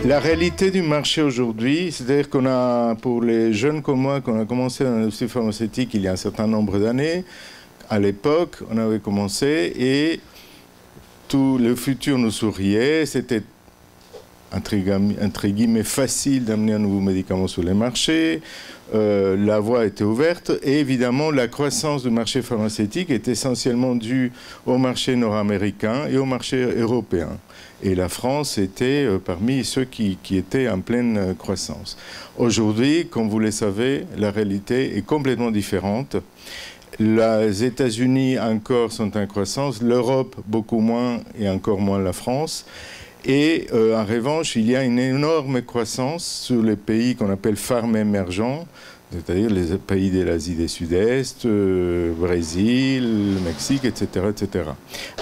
La réalité du marché aujourd'hui, c'est-à-dire qu'on a, pour les jeunes comme moi, qu'on a commencé dans l'industrie pharmaceutique il y a un certain nombre d'années, à l'époque, on avait commencé et tout le futur nous souriait. C'était entre guillemets facile d'amener un nouveau médicament sur les marchés. La voie était ouverte et évidemment la croissance du marché pharmaceutique est essentiellement due au marché nord-américain et au marché européen. Et la France était parmi ceux qui étaient en pleine croissance. Aujourd'hui, comme vous le savez, la réalité est complètement différente. Les États-Unis encore sont en croissance, l'Europe beaucoup moins et encore moins la France. Et en revanche, il y a une énorme croissance sur les pays qu'on appelle femmes émergents, c'est-à-dire les pays de l'Asie du Sud-Est, Brésil, Mexique, etc., etc.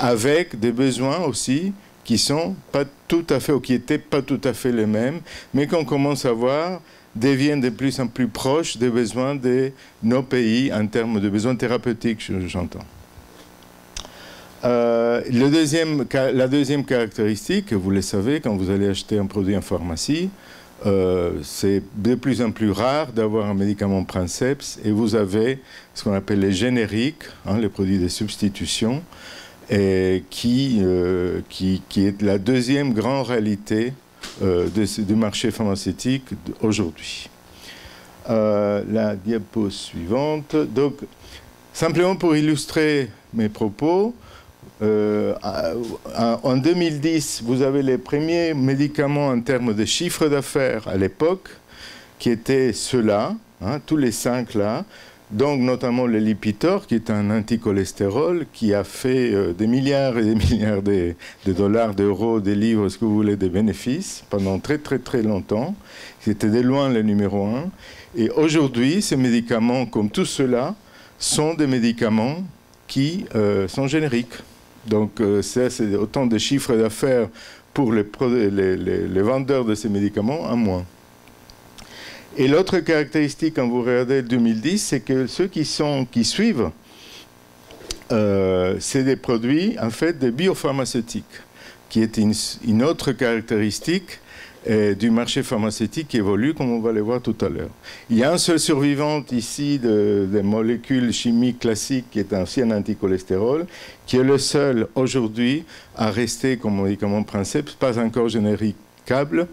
Avec des besoins aussi qui sont pas tout à fait, ou qui n'étaient pas tout à fait les mêmes, mais qu'on commence à voir deviennent de plus en plus proches des besoins de nos pays en termes de besoins thérapeutiques, j'entends. La deuxième caractéristique, vous le savez, quand vous allez acheter un produit en pharmacie, c'est de plus en plus rare d'avoir un médicament princeps et vous avez ce qu'on appelle les génériques, hein, les produits de substitution, et qui est la deuxième grande réalité du marché pharmaceutique aujourd'hui. La diapo suivante. Donc, simplement pour illustrer mes propos, en 2010, vous avez les premiers médicaments en termes de chiffre d'affaires à l'époque, qui étaient ceux-là, hein, tous les 5 là, donc notamment le Lipitor, qui est un anticholestérol, qui a fait des milliards et des milliards de dollars, d'euros, des livres, ce que vous voulez, des bénéfices, pendant très très très longtemps. C'était de loin le numéro 1. Et aujourd'hui, ces médicaments, comme tous ceux-là, sont des médicaments qui sont génériques. Donc ça, c'est autant de chiffres d'affaires pour les vendeurs de ces médicaments en moins. Et l'autre caractéristique, quand vous regardez 2010, c'est que ceux qui suivent, c'est des produits, en fait, des biopharmaceutiques, qui est une autre caractéristique du marché pharmaceutique qui évolue, comme on va le voir tout à l'heure. Il y a un seul survivant ici des molécules chimiques classiques qui est aussi un anticholestérol, qui est le seul aujourd'hui à rester comme médicament princeps, pas encore généricable,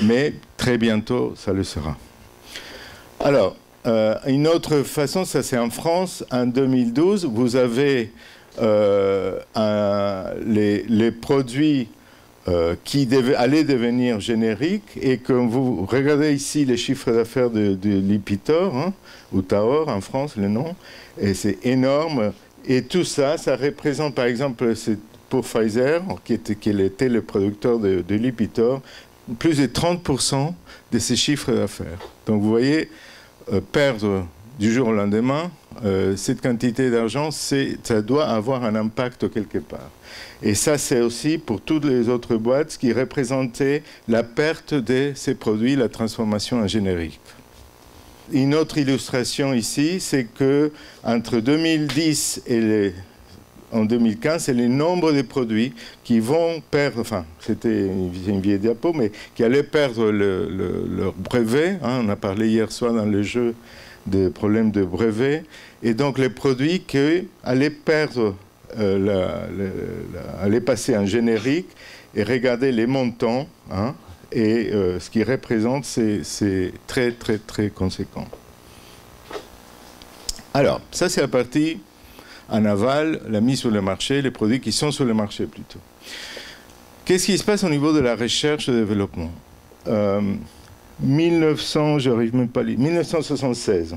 mais très bientôt ça le sera. Alors, une autre façon, ça c'est en France, en 2012, vous avez les produits qui allaient devenir génériques, et quand vous regardez ici les chiffres d'affaires de Lipitor, hein, ou Taor en France, le nom, et c'est énorme, et tout ça, ça représente par exemple, pour Pfizer, qui était le producteur de Lipitor, plus de 30% de ces chiffres d'affaires. Donc vous voyez, perdre du jour au lendemain, cette quantité d'argent, ça doit avoir un impact quelque part. Et ça, c'est aussi pour toutes les autres boîtes qui représentaient la perte de ces produits, la transformation en générique. Une autre illustration ici, c'est que entre 2010 et en 2015, c'est le nombre de produits qui vont perdre, enfin, c'était une vieille diapo, mais qui allaient perdre leur brevet. Hein, on a parlé hier soir dans le jeu des problèmes de brevet. Et donc, les produits qui allaient perdre, allaient passer en générique, et regarder les montants, hein, et ce qui représente, c'est très, très, très conséquent. Alors, ça, c'est la partie en aval, la mise sur le marché, les produits qui sont sur le marché plutôt. Qu'est-ce qui se passe au niveau de la recherche et développement? 1976.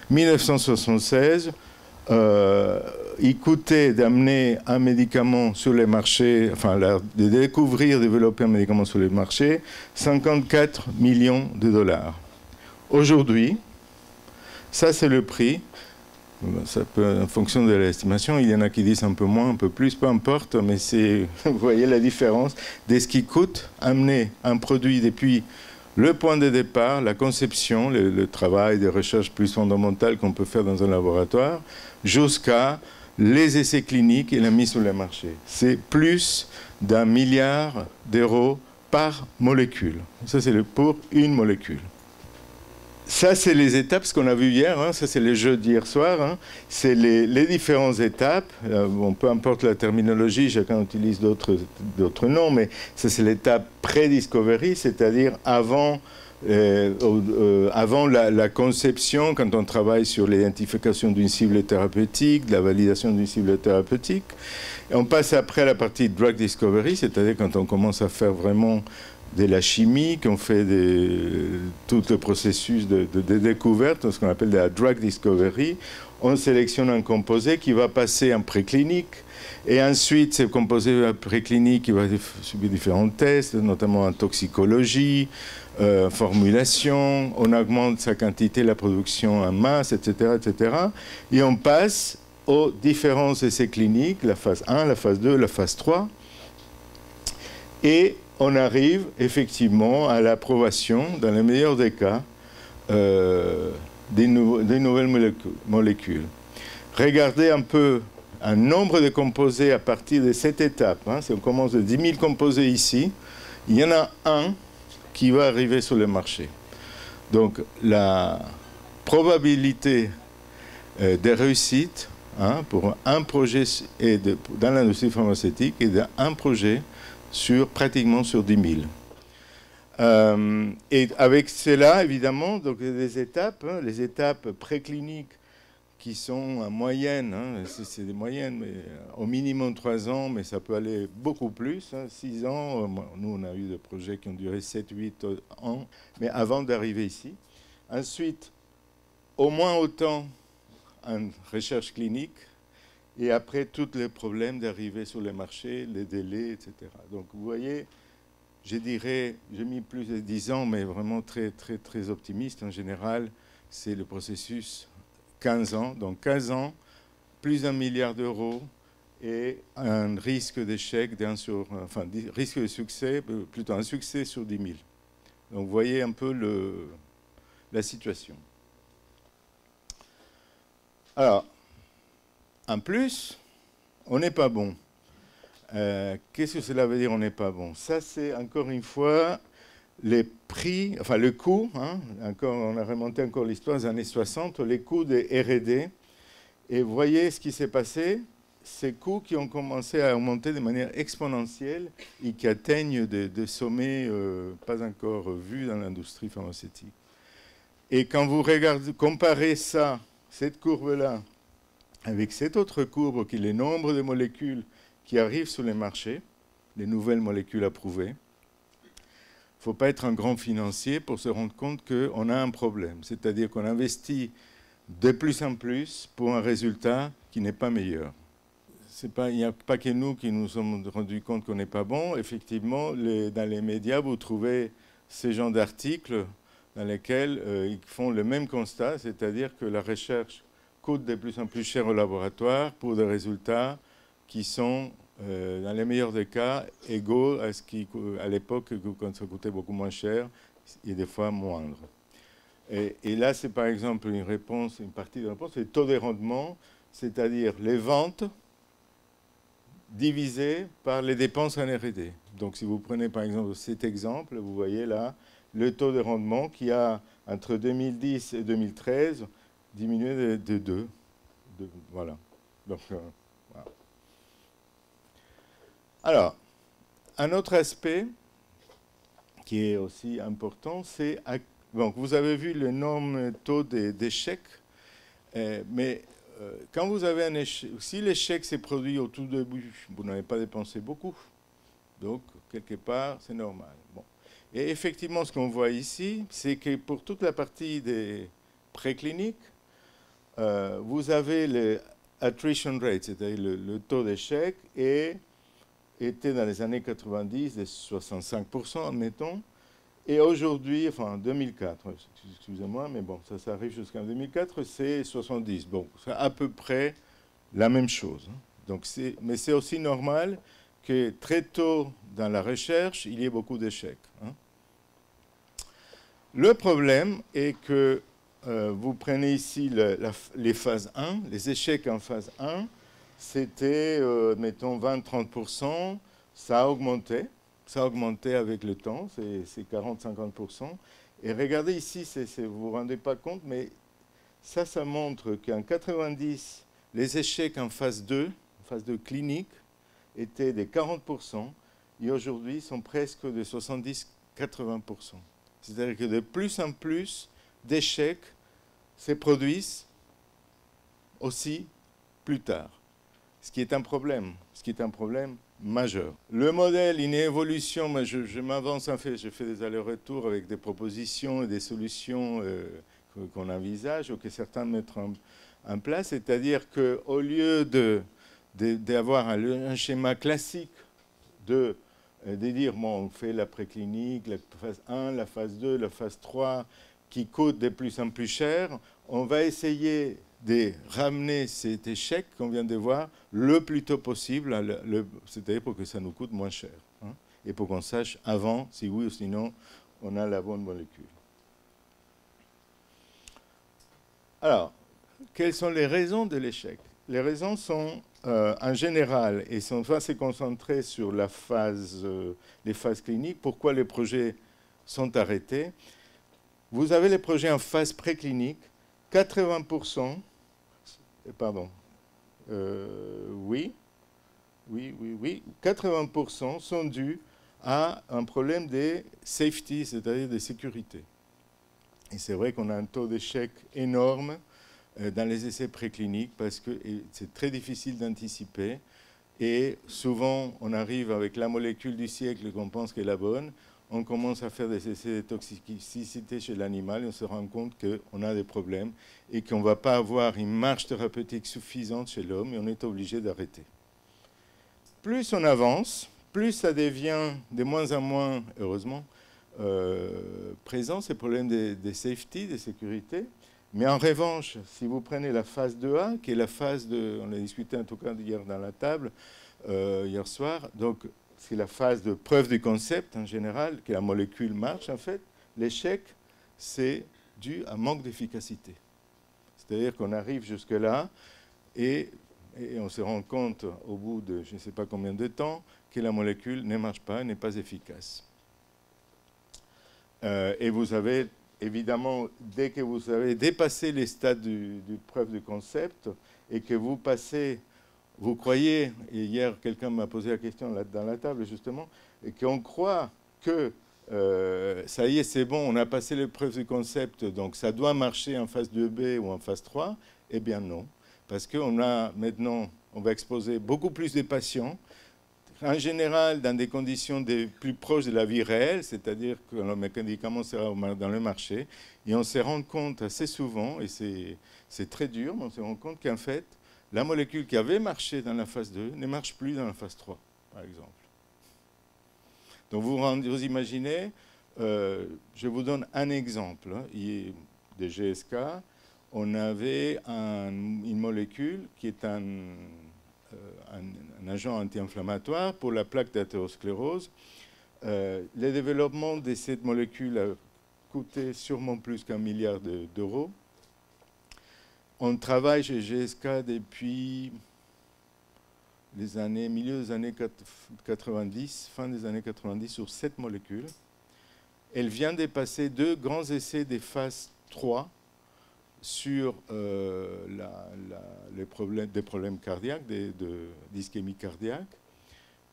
1976, il coûtait d'amener un médicament sur les marchés, enfin de découvrir, développer un médicament sur les marchés, 54 millions de dollars. Aujourd'hui, ça c'est le prix. Ça peut, en fonction de l'estimation, il y en a qui disent un peu moins, un peu plus, peu importe, mais vous voyez la différence de ce qui coûte amener un produit depuis le point de départ, la conception, le travail de recherche plus fondamental qu'on peut faire dans un laboratoire, jusqu'à les essais cliniques et la mise sur le marché. C'est plus d'1 milliard d'euros par molécule. Ça, c'est pour une molécule. Ça, c'est les étapes, ce qu'on a vu hier, hein, ça c'est les jeux d'hier soir, hein, c'est les différentes étapes, bon, peu importe la terminologie, chacun utilise d'autres noms, mais ça c'est l'étape pré-discovery, c'est-à-dire avant la conception, quand on travaille sur l'identification d'une cible thérapeutique, de la validation d'une cible thérapeutique. Et on passe après à la partie drug discovery, c'est-à-dire quand on commence à faire vraiment de la chimie, qu'on fait tout le processus de découverte, ce qu'on appelle de la drug discovery. On sélectionne un composé qui va passer en préclinique. Et ensuite, ce composé préclinique, il va subir différents tests, notamment en toxicologie, formulation. On augmente sa quantité, la production en masse, etc., etc. Et on passe aux différents essais cliniques, la phase 1, la phase 2, la phase 3. Et on arrive effectivement à l'approbation, dans le meilleur des cas, des nouvelles molécules. Regardez un peu un nombre de composés à partir de cette étape. Hein, si on commence de 10 000 composés ici, il y en a un qui va arriver sur le marché. Donc la probabilité de réussite pour un projet dans l'industrie pharmaceutique est d'un projet pratiquement sur 10 000. Et avec cela, évidemment, donc des étapes, hein, les étapes précliniques qui sont en moyenne, hein, c'est des moyennes, mais au minimum 3 ans, mais ça peut aller beaucoup plus, hein, 6 ans. Nous, on a eu des projets qui ont duré 7, 8 ans, mais avant d'arriver ici. Ensuite, au moins autant en recherche clinique, et après, tous les problèmes d'arriver sur le marché, les délais, etc. Donc, vous voyez, je dirais, j'ai mis plus de 10 ans, mais vraiment très, très, très optimiste. En général, c'est le processus 15 ans. Donc, 15 ans, plus d'1 milliard d'euros et un risque d'échec enfin, risque de succès, plutôt un succès sur 10 000. Donc, vous voyez un peu la situation. Alors, en plus, on n'est pas bon. Qu'est-ce que cela veut dire on n'est pas bon? Ça, c'est encore une fois les prix, enfin le coût, hein, on a remonté encore l'histoire des années 60, les coûts des R&D. Et vous voyez ce qui s'est passé, ces coûts qui ont commencé à augmenter de manière exponentielle et qui atteignent des sommets pas encore vus dans l'industrie pharmaceutique. Et quand vous comparez ça, cette courbe-là, avec cette autre courbe qui est le nombre de molécules qui arrivent sur les marchés, les nouvelles molécules approuvées, il ne faut pas être un grand financier pour se rendre compte qu'on a un problème. C'est-à-dire qu'on investit de plus en plus pour un résultat qui n'est pas meilleur. Il n'y a pas que nous qui nous sommes rendus compte qu'on n'est pas bon. Effectivement, dans les médias, vous trouvez ces genres d'articles dans lesquels ils font le même constat, c'est-à-dire que la recherche coûte de plus en plus cher au laboratoire pour des résultats qui sont, dans les meilleurs des cas, égaux à ce qui, à l'époque, quand ça coûtait beaucoup moins cher, et des fois moindre. Et là, c'est par exemple une partie de la réponse, c'est le taux de rendement, c'est-à-dire les ventes divisées par les dépenses en R&D. Donc, si vous prenez par exemple cet exemple, vous voyez là le taux de rendement qui a, entre 2010 et 2013, diminué de 2. Voilà. Donc, voilà. Alors, un autre aspect qui est aussi important, c'est... Donc, vous avez vu l'énorme taux d'échec, mais quand vous avez un échec, si l'échec s'est produit au tout début, vous n'avez pas dépensé beaucoup. Donc, quelque part, c'est normal. Bon. Et effectivement, ce qu'on voit ici, c'est que pour toute la partie des précliniques, vous avez le attrition rate, c'est-à-dire le taux d'échec, et était dans les années 90 de 65%, admettons. Et aujourd'hui, enfin en 2004, excusez-moi, mais bon, ça arrive jusqu'en 2004, c'est 70. Bon, c'est à peu près la même chose. Donc mais c'est aussi normal que très tôt dans la recherche, il y ait beaucoup d'échecs. Le problème est que vous prenez ici les phases 1, les échecs en phase 1, c'était, mettons, 20-30%, ça a augmenté. ça a augmenté avec le temps, c'est 40-50%. Et regardez ici, vous ne vous rendez pas compte, mais ça montre qu'en 90, les échecs en phase 2 clinique, étaient de 40%, et aujourd'hui sont presque de 70-80%. C'est-à-dire que de plus en plus d'échecs se produisent aussi plus tard. Ce qui est un problème majeur. Le modèle, une évolution, moi je m'avance en fait, je fais des allers-retours avec des propositions et des solutions qu'on envisage ou que certains mettent en place, c'est-à-dire qu'au lieu d'avoir un schéma classique de dire, bon, on fait la préclinique, la phase 1, la phase 2, la phase 3, qui coûte de plus en plus cher, on va essayer de ramener cet échec qu'on vient de voir le plus tôt possible, c'est-à-dire pour que ça nous coûte moins cher, hein, et pour qu'on sache avant si oui ou sinon on a la bonne molécule. Alors, quelles sont les raisons de l'échec? Les raisons sont en général, et on va se concentrer sur les phases cliniques, pourquoi les projets sont arrêtés. Vous avez les projets en phase préclinique, 80%, pardon, oui, 80% sont dus à un problème de safety, c'est-à-dire de sécurité. Et c'est vrai qu'on a un taux d'échec énorme dans les essais précliniques parce que c'est très difficile d'anticiper et souvent on arrive avec la molécule du siècle qu'on pense qu'elle est la bonne, on commence à faire des essais de toxicité chez l'animal et on se rend compte qu'on a des problèmes et qu'on ne va pas avoir une marge thérapeutique suffisante chez l'homme et on est obligé d'arrêter. Plus on avance, plus ça devient de moins en moins, heureusement, présent, ces problèmes de safety, de sécurité. Mais en revanche, si vous prenez la phase 2A, qui est la phase on a discuté en tout cas hier dans la table, hier soir, donc c'est la phase de preuve du concept en général, que la molécule marche en fait, l'échec, c'est dû à manque d'efficacité. C'est-à-dire qu'on arrive jusque-là et on se rend compte au bout de je ne sais pas combien de temps que la molécule ne marche pas, n'est pas efficace. Et vous avez, évidemment, dès que vous avez dépassé les stades du preuve du concept et que vous passez, vous croyez, et hier quelqu'un m'a posé la question là, dans la table justement, et qu'on croit que ça y est, c'est bon, on a passé les preuves du concept, donc ça doit marcher en phase 2B ou en phase 3, eh bien non. Parce qu'on a maintenant, on va exposer beaucoup plus de patients, en général dans des conditions plus proches de la vie réelle, c'est-à-dire que le médicament sera dans le marché, et on se rend compte assez souvent, et c'est très dur, mais on se rend compte qu'en fait, la molécule qui avait marché dans la phase 2 ne marche plus dans la phase 3, par exemple. Donc vous imaginez, je vous donne un exemple, des GSK, on avait une molécule qui est un agent anti-inflammatoire pour la plaque d'athérosclérose. Le développement de cette molécule a coûté sûrement plus qu'1 milliard d'euros. On travaille chez GSK depuis milieu des années 90, fin des années 90, sur cette molécule. Elle vient de passer 2 grands essais des phases 3 sur des problèmes cardiaques, d'ischémie cardiaque,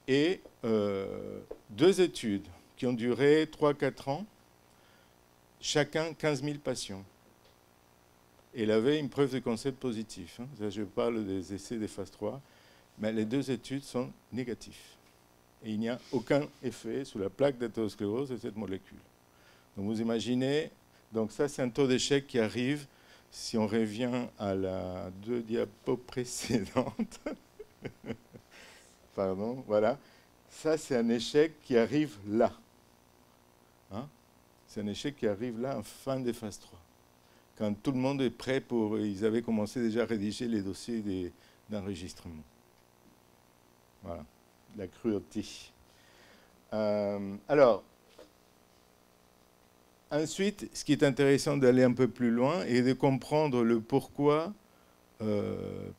et 2 études qui ont duré 3-4 ans, chacun 15 000 patients. Elle avait une preuve de concept positif. Hein. Ça, je parle des essais des phases 3, mais les 2 études sont négatives. Et il n'y a aucun effet sur la plaque d'athérosclérose de cette molécule. Donc vous imaginez, donc ça c'est un taux d'échec qui arrive. Si on revient à la 2 diapos précédentes, pardon, voilà, ça c'est un échec qui arrive là. Hein, c'est un échec qui arrive là en fin de phase 3. Quand tout le monde est prêt pour... Ils avaient commencé déjà à rédiger les dossiers d'enregistrement. Voilà, la cruauté. Alors, ensuite, ce qui est intéressant d'aller un peu plus loin et de comprendre le pourquoi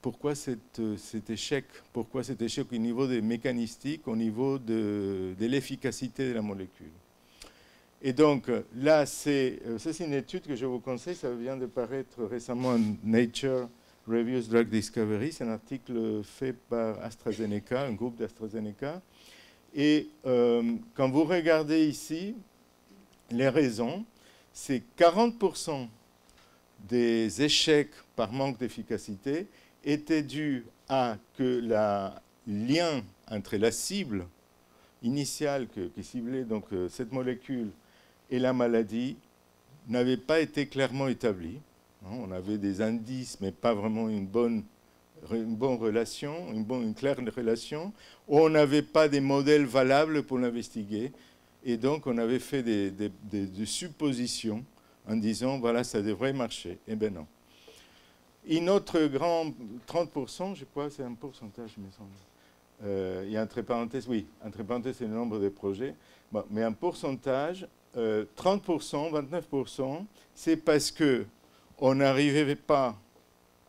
pourquoi cet échec au niveau des mécanistiques, au niveau de l'efficacité de la molécule. Et donc là, ça c'est une étude que je vous conseille, ça vient de paraître récemment en Nature Reviews Drug Discovery, c'est un article fait par AstraZeneca, un groupe d'AstraZeneca. Et quand vous regardez ici, les raisons, c'est 40% des échecs par manque d'efficacité étaient dus à que le lien entre la cible initiale qui ciblait donc, cette molécule et la maladie n'avait pas été clairement établi. On avait des indices, mais pas vraiment une bonne relation, une claire relation, où on n'avait pas des modèles valables pour l'investiguer. Et donc, on avait fait des suppositions en disant, voilà, ça devrait marcher. Eh bien non. Une autre grand 30%, je crois, c'est un pourcentage, il me semble. Il y a entre parenthèses, oui, entre parenthèses, c'est le nombre de projets. Bon, mais un pourcentage, 30%, 29%, c'est parce qu'on n'arrivait pas,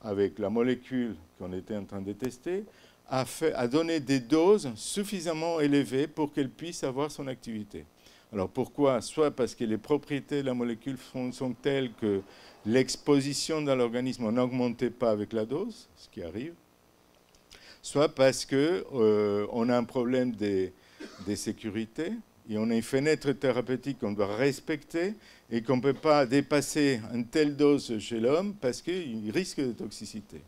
avec la molécule qu'on était en train de tester, à donner des doses suffisamment élevées pour qu'elle puisse avoir son activité. Alors pourquoi? Soit parce que les propriétés de la molécule sont telles que l'exposition dans l'organisme n'augmentait pas avec la dose, ce qui arrive, soit parce qu'on a un problème des sécurités, et on a une fenêtre thérapeutique qu'on doit respecter et qu'on ne peut pas dépasser une telle dose chez l'homme parce qu'il risque de toxicité.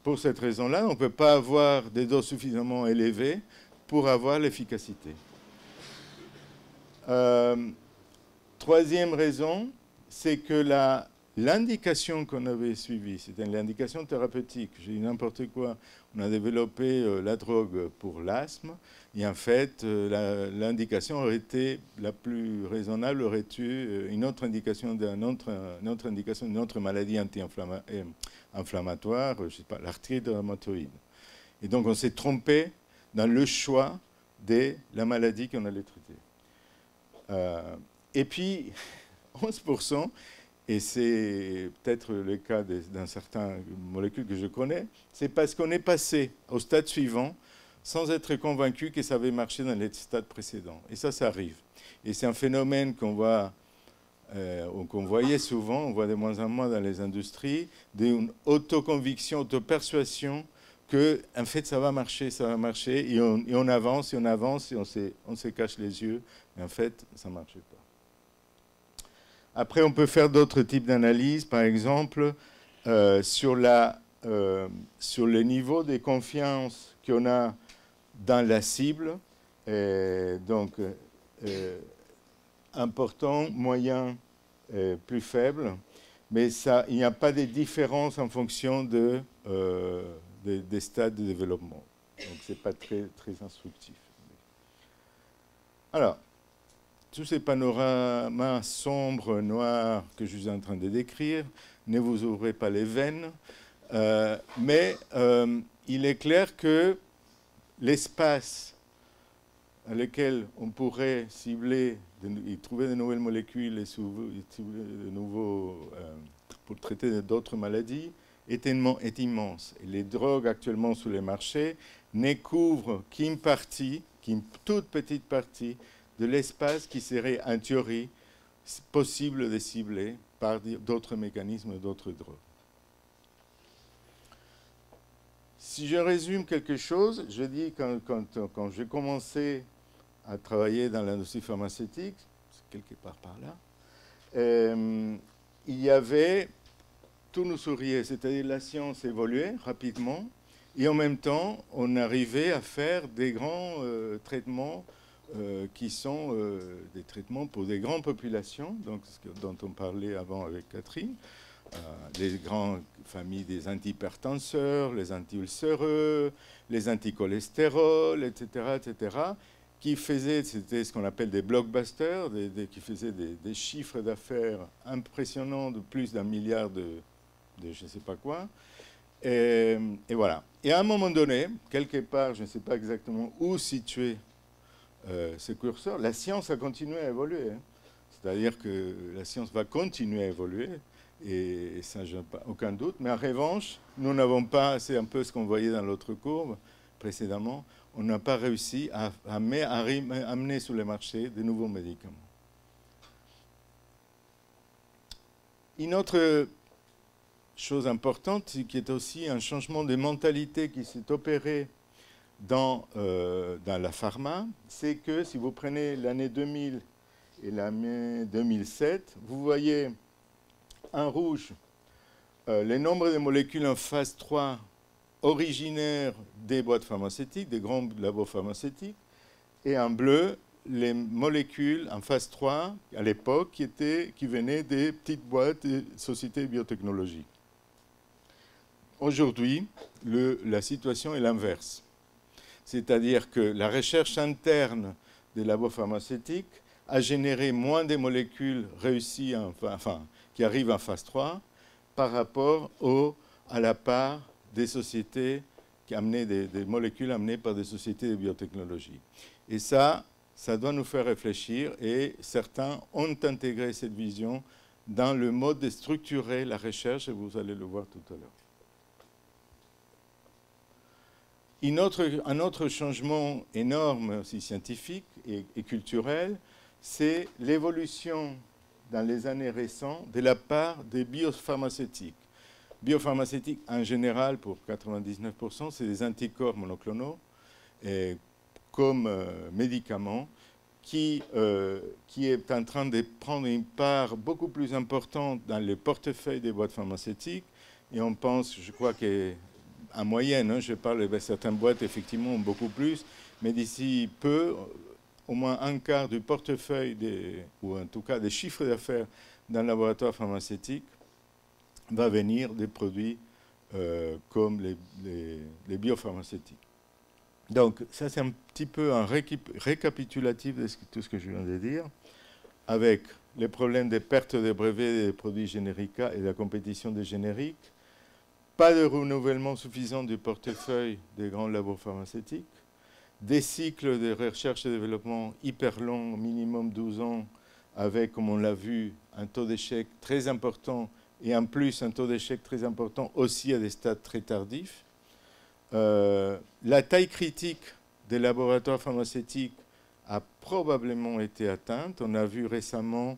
Pour cette raison-là, on ne peut pas avoir des doses suffisamment élevées pour avoir l'efficacité. Troisième raison, c'est que l'indication qu'on avait suivie, c'était l'indication thérapeutique. J'ai dit n'importe quoi. On a développé la drogue pour l'asthme. Et en fait, l'indication aurait été la plus raisonnable, aurait eu une autre indication d'une autre maladie anti-inflammatoire, je sais pas, l'arthrite rhumatoïde. Et donc, on s'est trompé dans le choix de la maladie qu'on allait traiter. Et puis, 11%, et c'est peut-être le cas d'un certain molécule que je connais, c'est parce qu'on est passé au stade suivant sans être convaincu que ça avait marché dans les stades précédents. Et ça arrive. Et c'est un phénomène qu'on voyait souvent, on voit de moins en moins dans les industries, d'une autoconviction, autopersuasion que, en fait, ça va marcher, et on avance, et on avance, et on se cache les yeux, et en fait, ça ne marche pas. Après, on peut faire d'autres types d'analyses, par exemple, sur le niveau de confiance qu'on a dans la cible, donc important, moyen, plus faible, mais il n'y a pas de différence en fonction des stades de développement. Donc, ce n'est pas très, très instructif. Alors, tous ces panoramas sombres, noirs que je suis en train de décrire, ne vous ouvrez pas les veines, mais il est clair que l'espace à lequel on pourrait cibler et trouver de nouvelles molécules et pour traiter d'autres maladies est immense. Et les drogues actuellement sur les marchés ne couvrent qu'une toute petite partie de l'espace qui serait, en théorie, possible de cibler par d'autres mécanismes, d'autres drogues. Si je résume quelque chose, je dis quand j'ai commencé à travailler dans l'industrie pharmaceutique, c'est quelque part par là, il y avait, tout nous souriait, c'est-à-dire la science évoluait rapidement, et en même temps, on arrivait à faire des grands traitements qui sont des traitements pour des grandes populations, donc, dont on parlait avant avec Catherine, les grandes familles des antihypertenseurs, les anti-ulcéreux, les anticholestérol, etc., etc., qui faisaient, c'était ce qu'on appelle des blockbusters, qui faisaient des chiffres d'affaires impressionnants de plus d'1 milliard de je ne sais pas quoi. Et voilà. Et à un moment donné, quelque part, je ne sais pas exactement où situer ce curseur, la science a continué à évoluer. Hein. C'est-à-dire que la science va continuer à évoluer. et ça, je n'ai aucun doute. Mais en revanche, nous n'avons pas, c'est un peu ce qu'on voyait dans l'autre courbe précédemment, on n'a pas réussi à amener sur le marché de nouveaux médicaments. Une autre chose importante, qui est aussi un changement de mentalité qui s'est opéré dans la pharma, c'est que si vous prenez l'année 2000 et l'année 2007, vous voyez en rouge le nombre de molécules en phase 3 originaires des boîtes pharmaceutiques, des grands labos pharmaceutiques, et en bleu, les molécules en phase 3, à l'époque, qui venaient des petites boîtes de sociétés de biotechnologie. Aujourd'hui, la situation est l'inverse. C'est-à-dire que la recherche interne des labos pharmaceutiques a généré moins de molécules réussies, qui arrivent en phase 3, par rapport à la part des sociétés qui amenaient des molécules amenées par des sociétés de biotechnologie. Et ça doit nous faire réfléchir, et certains ont intégré cette vision dans le mode de structurer la recherche, et vous allez le voir tout à l'heure. Un autre changement énorme aussi scientifique et culturel, c'est l'évolution dans les années récentes de la part des biopharmaceutiques. Biopharmaceutiques en général, pour 99%, c'est des anticorps monoclonaux comme médicaments qui est en train de prendre une part beaucoup plus importante dans le portefeuille des boîtes pharmaceutiques. Et on pense, je crois qu'en moyenne, je parle de certaines boîtes, effectivement, beaucoup plus, mais d'ici peu, au moins un quart du portefeuille, ou en tout cas des chiffres d'affaires dans le laboratoire pharmaceutique, va venir des produits comme les biopharmaceutiques. Donc, ça, c'est un petit peu un récapitulatif de tout ce que je viens de dire, avec les problèmes des pertes de brevets des produits génériques et de la compétition des génériques, pas de renouvellement suffisant du portefeuille des grands labos pharmaceutiques, des cycles de recherche et développement hyper longs, minimum 12 ans, avec, comme on l'a vu, un taux d'échec très important, et en plus un taux d'échec très important aussi à des stades très tardifs. La taille critique des laboratoires pharmaceutiques a probablement été atteinte. On a vu récemment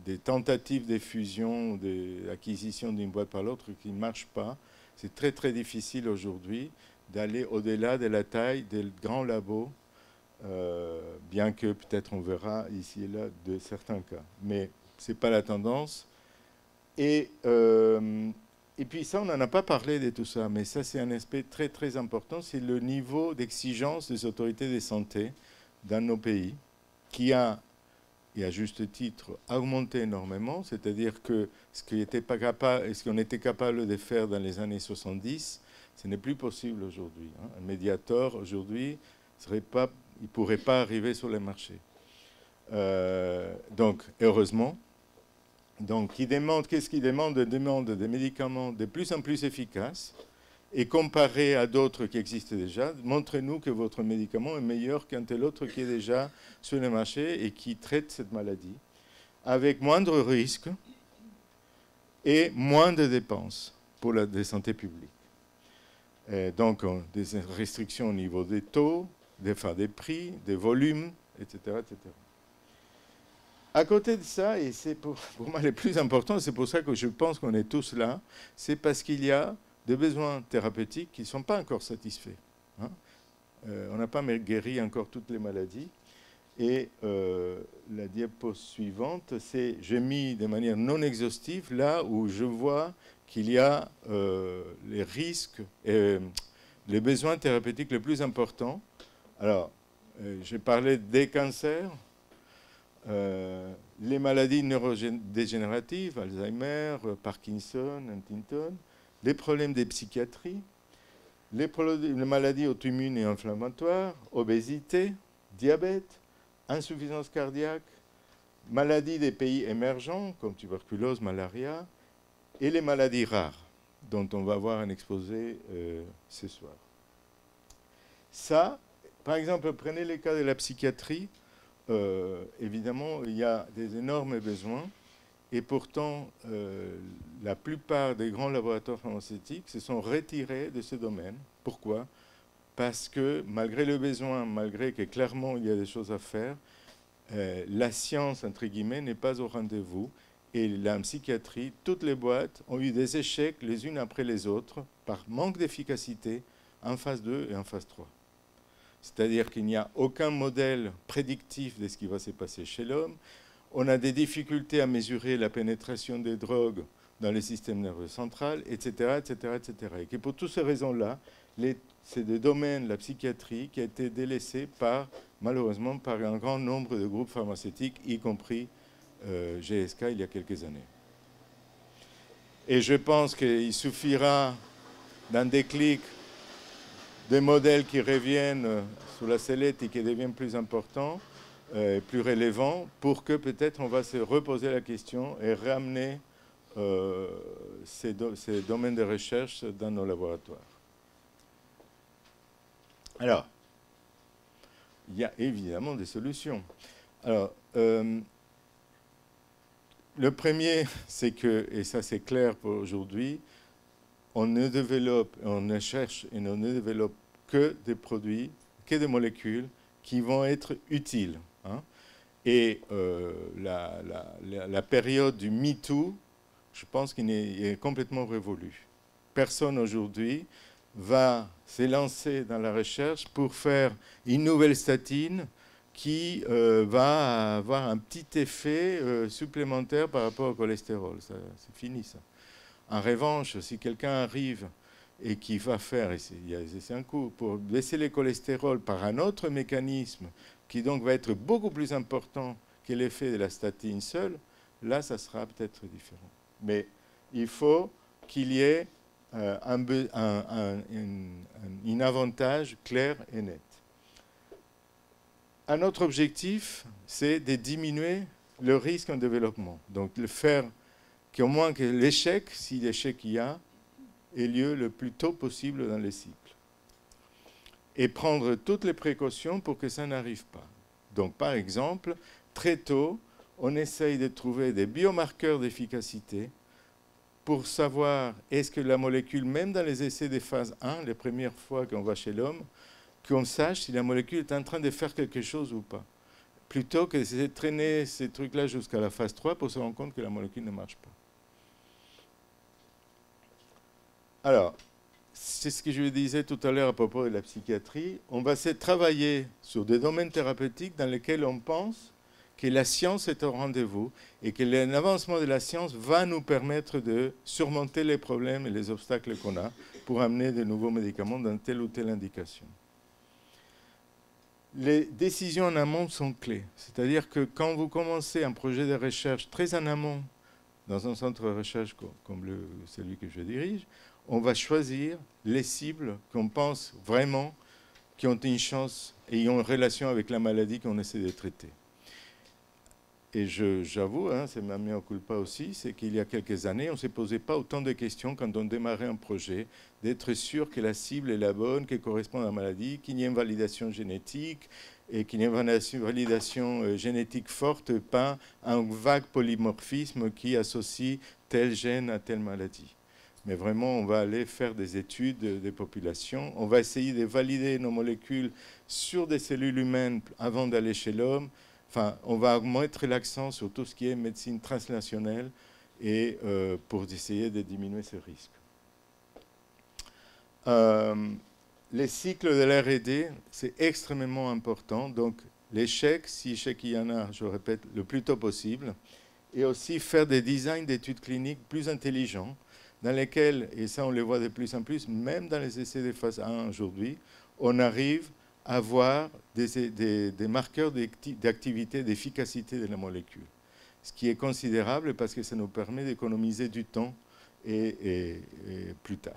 des tentatives de fusion, d'acquisition d'une boîte par l'autre qui ne marchent pas. C'est très très difficile aujourd'hui d'aller au-delà de la taille des grands labos, bien que peut-être on verra ici et là de certains cas. Mais ce n'est pas la tendance. Et puis ça, on n'en a pas parlé de tout ça, mais ça c'est un aspect très très important, c'est le niveau d'exigence des autorités de santé dans nos pays, qui a, et à juste titre, augmenté énormément, c'est-à-dire que ce qu'on était capable de faire dans les années 70, ce n'est plus possible aujourd'hui. Un Mediator, aujourd'hui, il ne pourrait pas arriver sur le marché. Donc, heureusement. Donc, qu'est-ce qu'il demande? Il demande des médicaments de plus en plus efficaces, et comparé à d'autres qui existent déjà, montrez-nous que votre médicament est meilleur qu'un tel autre qui est déjà sur le marché et qui traite cette maladie, avec moindre risque et moins de dépenses pour la santé publique. Et donc, des restrictions au niveau des taux, des prix, des volumes, etc., etc. À côté de ça, et c'est pour moi le plus important, c'est pour ça que je pense qu'on est tous là, c'est parce qu'il y a des besoins thérapeutiques qui ne sont pas encore satisfaits. On n'a pas guéri encore toutes les maladies. Et la diapo suivante, c'est, j'ai mis de manière non exhaustive là où je vois qu'il y a les risques et les besoins thérapeutiques les plus importants. Alors, j'ai parlé des cancers, les maladies neurodégénératives, Alzheimer, Parkinson, Huntington, les problèmes des psychiatries, les maladies auto-immunes et inflammatoires, obésité, diabète, insuffisance cardiaque, maladies des pays émergents comme tuberculose, malaria, et les maladies rares, dont on va voir un exposé ce soir. Ça, par exemple, prenez les cas de la psychiatrie, évidemment, il y a des énormes besoins, et pourtant, la plupart des grands laboratoires pharmaceutiques se sont retirés de ce domaine. Pourquoi? Parce que, malgré le besoin, malgré que clairement il y a des choses à faire, la science, entre guillemets, n'est pas au rendez-vous. Et la psychiatrie, toutes les boîtes ont eu des échecs les unes après les autres, par manque d'efficacité, en phase 2 et en phase 3. C'est-à-dire qu'il n'y a aucun modèle prédictif de ce qui va se passer chez l'homme. On a des difficultés à mesurer la pénétration des drogues dans le système nerveux central, etc., etc., etc. Et que pour toutes ces raisons-là, c'est des domaines, la psychiatrie, qui a été délaissée malheureusement, par un grand nombre de groupes pharmaceutiques, y compris GSK, il y a quelques années. Et je pense qu'il suffira d'un déclic, des modèles qui reviennent sous la sellette et qui deviennent plus importants, plus relevants, pour que peut-être on va se reposer la question et ramener ces domaines de recherche dans nos laboratoires. Alors, il y a évidemment des solutions. Alors, le premier, c'est que, et ça c'est clair pour aujourd'hui, on ne développe, on ne cherche et on ne développe que des produits, que des molécules qui vont être utiles. Hein. Et la période du MeToo, je pense qu'il est complètement révolue. Personne aujourd'hui va s'élancer dans la recherche pour faire une nouvelle statine qui va avoir un petit effet supplémentaire par rapport au cholestérol. C'est fini ça. En revanche, si quelqu'un arrive et qui va faire, et c'est un coup, pour baisser les cholestérols par un autre mécanisme qui donc va être beaucoup plus important que l'effet de la statine seule, là, ça sera peut-être différent. Mais il faut qu'il y ait un avantage clair et net. Un autre objectif, c'est de diminuer le risque en développement. Donc, le faire qu'au moins que l'échec, si l'échec il y a, ait lieu le plus tôt possible dans les cycles. Et prendre toutes les précautions pour que ça n'arrive pas. Donc, par exemple, très tôt, on essaye de trouver des biomarqueurs d'efficacité pour savoir est-ce que la molécule, même dans les essais de phase 1, les premières fois qu'on va chez l'homme, qu'on sache si la molécule est en train de faire quelque chose ou pas. Plutôt que de traîner ces trucs-là jusqu'à la phase 3 pour se rendre compte que la molécule ne marche pas. Alors, c'est ce que je disais tout à l'heure à propos de la psychiatrie. On va essayer de travailler sur des domaines thérapeutiques dans lesquels on pense que la science est au rendez-vous et que l'avancement de la science va nous permettre de surmonter les problèmes et les obstacles qu'on a pour amener de nouveaux médicaments dans telle ou telle indication. Les décisions en amont sont clés. C'est-à-dire que quand vous commencez un projet de recherche très en amont, dans un centre de recherche comme celui que je dirige, on va choisir les cibles qu'on pense vraiment qui ont une chance et ont une relation avec la maladie qu'on essaie de traiter. Et j'avoue, hein, c'est ma mea culpa aussi, c'est qu'il y a quelques années, on ne s'est posé pas autant de questions quand on démarrait un projet, d'être sûr que la cible est la bonne, qu'elle correspond à la maladie, qu'il y ait une validation génétique, et qu'il y ait une validation génétique forte, pas un vague polymorphisme qui associe tel gène à telle maladie. Mais vraiment, on va aller faire des études des populations, on va essayer de valider nos molécules sur des cellules humaines avant d'aller chez l'homme. Enfin, on va mettre l'accent sur tout ce qui est médecine translationnelle et pour essayer de diminuer ce risque. Les cycles de l'R&D, c'est extrêmement important. Donc, l'échec, si échec il y en a, je répète, le plus tôt possible. Et aussi faire des designs d'études cliniques plus intelligents, dans lesquels, et ça on le voit de plus en plus, même dans les essais de phase 1 aujourd'hui, on arrive à voir des marqueurs d'activité, d'efficacité de la molécule. Ce qui est considérable parce que ça nous permet d'économiser du temps et plus tard.